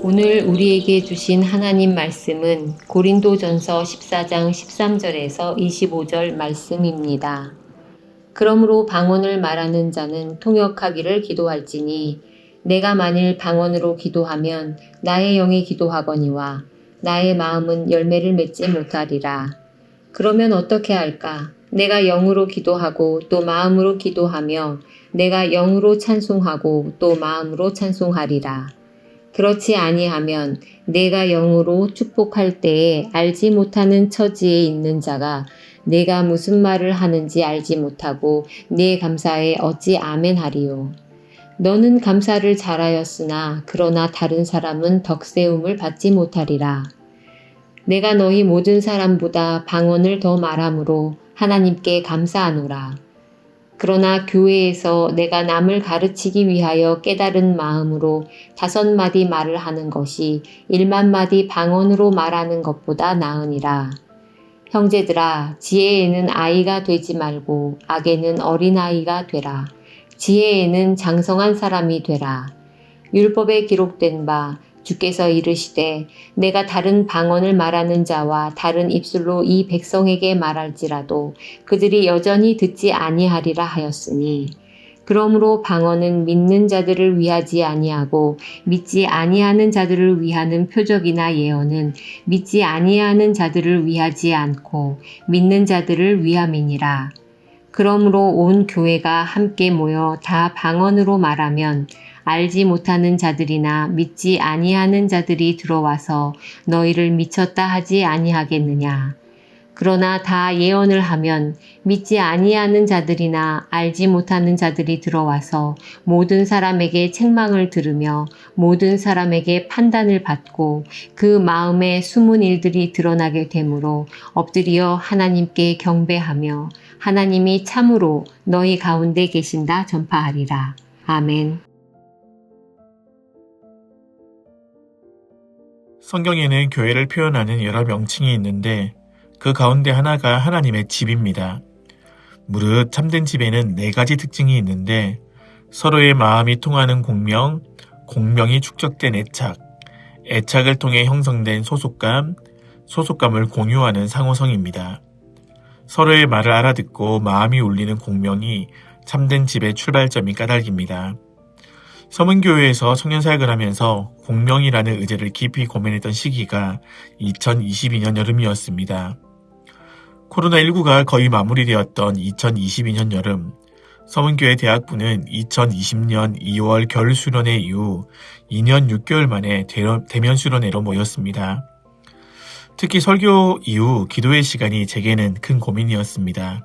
오늘 우리에게 주신 하나님 말씀은 고린도전서 14장 13절에서 25절 말씀입니다. 그러므로 방언을 말하는 자는 통역하기를 기도할지니 내가 만일 방언으로 기도하면 나의 영이 기도하거니와 나의 마음은 열매를 맺지 못하리라. 그러면 어떻게 할까? 내가 영으로 기도하고 또 마음으로 기도하며 내가 영으로 찬송하고 또 마음으로 찬송하리라. 그렇지 아니하면 내가 영으로 축복할 때에 알지 못하는 처지에 있는 자가 내가 무슨 말을 하는지 알지 못하고 네 감사에 어찌 아멘하리요. 너는 감사를 잘하였으나 그러나 다른 사람은 덕세움을 받지 못하리라. 내가 너희 모든 사람보다 방언을 더 말함으로 하나님께 감사하노라. 그러나 교회에서 내가 남을 가르치기 위하여 깨달은 마음으로 5마디 말을 하는 것이 1만마디 방언으로 말하는 것보다 나으니라. 형제들아, 지혜에는 아이가 되지 말고 악에는 어린아이가 되라. 지혜에는 장성한 사람이 되라. 율법에 기록된 바 주께서 이르시되 내가 다른 방언을 말하는 자와 다른 입술로 이 백성에게 말할지라도 그들이 여전히 듣지 아니하리라 하였으니 그러므로 방언은 믿는 자들을 위하지 아니하고 믿지 아니하는 자들을 위하는 표적이나 예언은 믿지 아니하는 자들을 위하지 않고 믿는 자들을 위함이니라. 그러므로 온 교회가 함께 모여 다 방언으로 말하면 알지 못하는 자들이나 믿지 아니하는 자들이 들어와서 너희를 미쳤다 하지 아니하겠느냐. 그러나 다 예언을 하면 믿지 아니하는 자들이나 알지 못하는 자들이 들어와서 모든 사람에게 책망을 들으며 모든 사람에게 판단을 받고 그 마음에 숨은 일들이 드러나게 되므로 엎드려 하나님께 경배하며 하나님이 참으로 너희 가운데 계신다 전파하리라. 아멘. 성경에는 교회를 표현하는 여러 명칭이 있는데 그 가운데 하나가 하나님의 집입니다. 무릇 참된 집에는 4가지 특징이 있는데 서로의 마음이 통하는 공명, 공명이 축적된 애착, 애착을 통해 형성된 소속감, 소속감을 공유하는 상호성입니다. 서로의 말을 알아듣고 마음이 울리는 공명이 참된 집의 출발점이 까닭입니다. 서문교회에서 청년사역을 하면서 공명이라는 의제를 깊이 고민했던 시기가 2022년 여름이었습니다. 코로나19가 거의 마무리되었던 2022년 여름, 서문교회 대학부는 2020년 2월 겨울 수련회 이후 2년 6개월 만에 대면 수련회로 모였습니다. 특히 설교 이후 기도의 시간이 제게는 큰 고민이었습니다.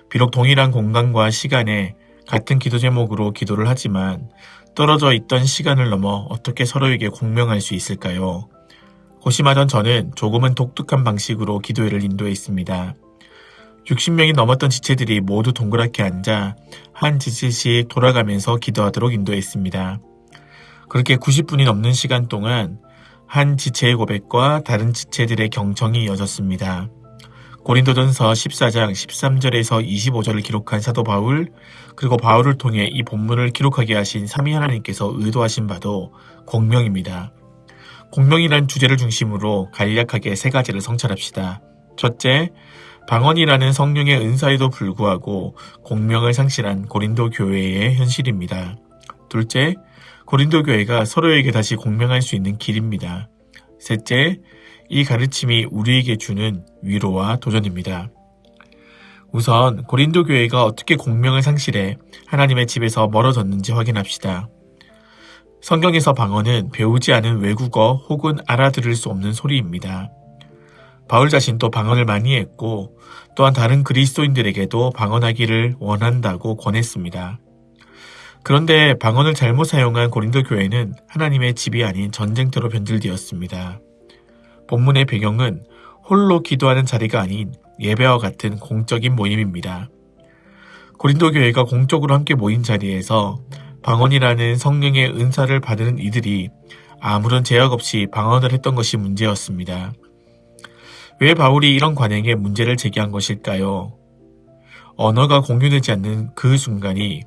비록 동일한 공간과 시간에 같은 기도 제목으로 기도를 하지만 떨어져 있던 시간을 넘어 어떻게 서로에게 공명할 수 있을까요? 고심하던 저는 조금은 독특한 방식으로 기도회를 인도했습니다. 60명이 넘었던 지체들이 모두 동그랗게 앉아 한 지체씩 돌아가면서 기도하도록 인도했습니다. 그렇게 90분이 넘는 시간 동안 한 지체의 고백과 다른 지체들의 경청이 이어졌습니다. 고린도전서 14장 13절에서 25절을 기록한 사도 바울, 그리고 바울을 통해 이 본문을 기록하게 하신 삼위 하나님께서 의도하신 바도 공명입니다. 공명이란 주제를 중심으로 간략하게 3가지를 성찰합시다. 첫째, 방언이라는 성령의 은사에도 불구하고 공명을 상실한 고린도 교회의 현실입니다. 둘째, 고린도 교회가 서로에게 다시 공명할 수 있는 길입니다. 셋째, 이 가르침이 우리에게 주는 위로와 도전입니다. 우선 고린도 교회가 어떻게 공명을 상실해 하나님의 집에서 멀어졌는지 확인합시다. 성경에서 방언은 배우지 않은 외국어 혹은 알아들을 수 없는 소리입니다. 바울 자신도 방언을 많이 했고 또한 다른 그리스도인들에게도 방언하기를 원한다고 권했습니다. 그런데 방언을 잘못 사용한 고린도 교회는 하나님의 집이 아닌 전쟁터로 변질되었습니다. 본문의 배경은 홀로 기도하는 자리가 아닌 예배와 같은 공적인 모임입니다. 고린도 교회가 공적으로 함께 모인 자리에서 방언이라는 성령의 은사를 받은 이들이 아무런 제약 없이 방언을 했던 것이 문제였습니다. 왜 바울이 이런 관행에 문제를 제기한 것일까요? 언어가 공유되지 않는 그 순간이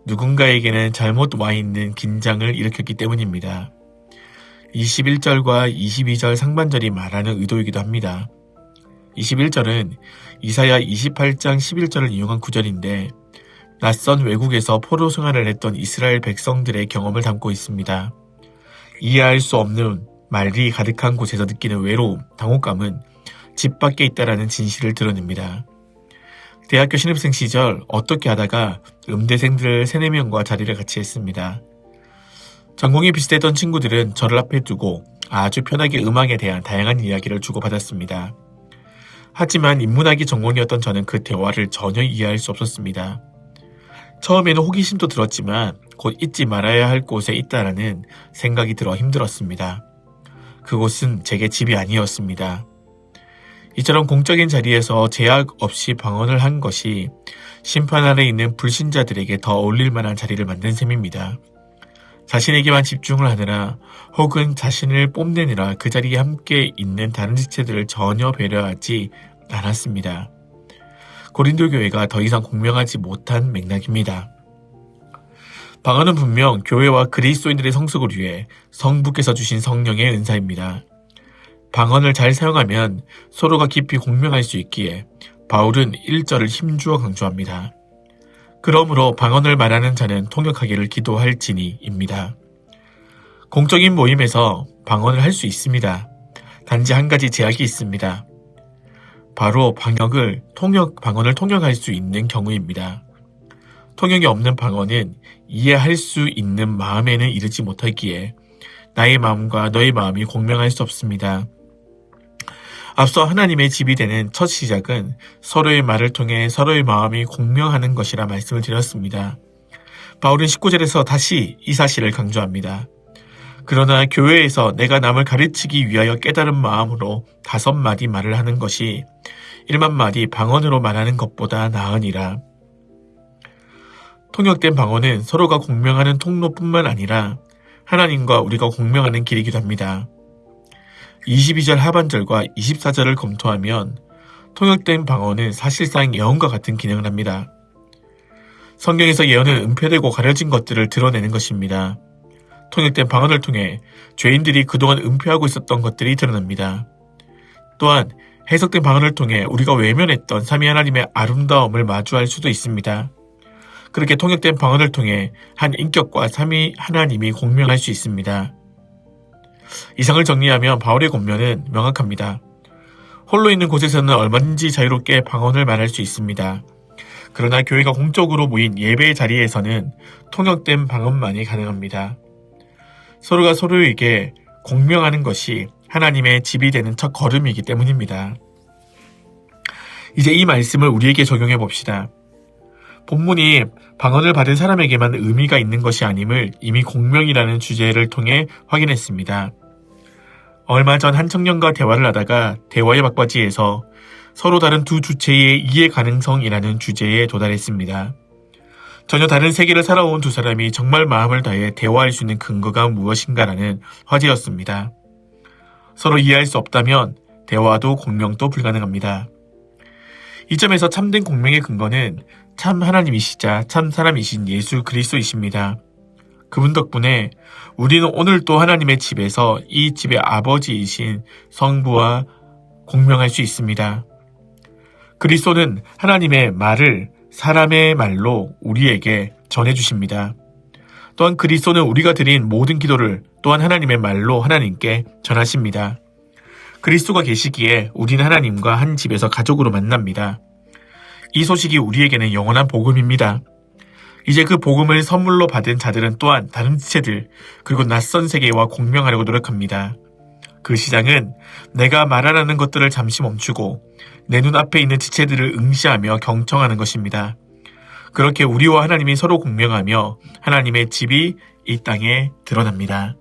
누군가에게는 잘못 와 있는 긴장을 일으켰기 때문입니다. 21절과 22절 상반절이 말하는 의도이기도 합니다. 21절은 이사야 28장 11절을 인용한 구절인데 낯선 외국에서 포로 생활을 했던 이스라엘 백성들의 경험을 담고 있습니다. 이해할 수 없는 말이 가득한 곳에서 느끼는 외로움, 당혹감은 집 밖에 있다라는 진실을 드러냅니다. 대학교 신입생 시절 어떻게 하다가 음대생들 3-4명과 자리를 같이 했습니다. 전공이 비슷했던 친구들은 저를 앞에 두고 아주 편하게 음악에 대한 다양한 이야기를 주고받았습니다. 하지만 인문학이 전공이었던 저는 그 대화를 전혀 이해할 수 없었습니다. 처음에는 호기심도 들었지만 곧 잊지 말아야 할 곳에 있다라는 생각이 들어 힘들었습니다. 그곳은 제게 집이 아니었습니다. 이처럼 공적인 자리에서 제약 없이 방언을 한 것이 심판 아래 있는 불신자들에게 더 어울릴 만한 자리를 만든 셈입니다. 자신에게만 집중을 하느라 혹은 자신을 뽐내느라 그 자리에 함께 있는 다른 지체들을 전혀 배려하지 않았습니다. 고린도 교회가 더 이상 공명하지 못한 맥락입니다. 방언은 분명 교회와 그리스도인들의 성숙을 위해 성부께서 주신 성령의 은사입니다. 방언을 잘 사용하면 서로가 깊이 공명할 수 있기에 바울은 1절을 힘주어 강조합니다. 그러므로 방언을 말하는 자는 통역하기를 기도할지니입니다. 공적인 모임에서 방언을 할 수 있습니다. 단지 한 가지 제약이 있습니다. 바로 방언을 통역할 수 있는 경우입니다. 통역이 없는 방언은 이해할 수 있는 마음에는 이르지 못하기에 나의 마음과 너의 마음이 공명할 수 없습니다. 앞서 하나님의 집이 되는 첫 시작은 서로의 말을 통해 서로의 마음이 공명하는 것이라 말씀을 드렸습니다. 바울은 19절에서 다시 이 사실을 강조합니다. 그러나 교회에서 내가 남을 가르치기 위하여 깨달은 마음으로 5마디 말을 하는 것이 1만마디 방언으로 말하는 것보다 나으니라. 통역된 방언은 서로가 공명하는 통로뿐만 아니라 하나님과 우리가 공명하는 길이기도 합니다. 22절 하반절과 24절을 검토하면 통역된 방언은 사실상 예언과 같은 기능을 합니다. 성경에서 예언은 은폐되고 가려진 것들을 드러내는 것입니다. 통역된 방언을 통해 죄인들이 그동안 은폐하고 있었던 것들이 드러납니다. 또한 해석된 방언을 통해 우리가 외면했던 삼위 하나님의 아름다움을 마주할 수도 있습니다. 그렇게 통역된 방언을 통해 한 인격과 삼위 하나님이 공명할 수 있습니다. 이상을 정리하면 바울의 권면은 명확합니다. 홀로 있는 곳에서는 얼마든지 자유롭게 방언을 말할 수 있습니다. 그러나 교회가 공적으로 모인 예배의 자리에서는 통역된 방언만이 가능합니다. 서로가 서로에게 공명하는 것이 하나님의 집이 되는 첫 걸음이기 때문입니다. 이제 이 말씀을 우리에게 적용해 봅시다. 본문이 방언을 받은 사람에게만 의미가 있는 것이 아님을 이미 공명이라는 주제를 통해 확인했습니다. 얼마 전 한 청년과 대화를 하다가 대화의 막바지에서 서로 다른 두 주체의 이해 가능성이라는 주제에 도달했습니다. 전혀 다른 세계를 살아온 두 사람이 정말 마음을 다해 대화할 수 있는 근거가 무엇인가라는 화제였습니다. 서로 이해할 수 없다면 대화도 공명도 불가능합니다. 이 점에서 참된 공명의 근거는 참 하나님이시자 참 사람이신 예수 그리스도이십니다. 그분 덕분에 우리는 오늘 또 하나님의 집에서 이 집의 아버지이신 성부와 공명할 수 있습니다. 그리스도는 하나님의 말을 사람의 말로 우리에게 전해주십니다. 또한 그리스도는 우리가 드린 모든 기도를 또한 하나님의 말로 하나님께 전하십니다. 그리스도가 계시기에 우리는 하나님과 한 집에서 가족으로 만납니다. 이 소식이 우리에게는 영원한 복음입니다. 이제 그 복음을 선물로 받은 자들은 또한 다른 지체들 그리고 낯선 세계와 공명하려고 노력합니다. 그 시장은 내가 말하라는 것들을 잠시 멈추고 내 눈앞에 있는 지체들을 응시하며 경청하는 것입니다. 그렇게 우리와 하나님이 서로 공명하며 하나님의 집이 이 땅에 드러납니다.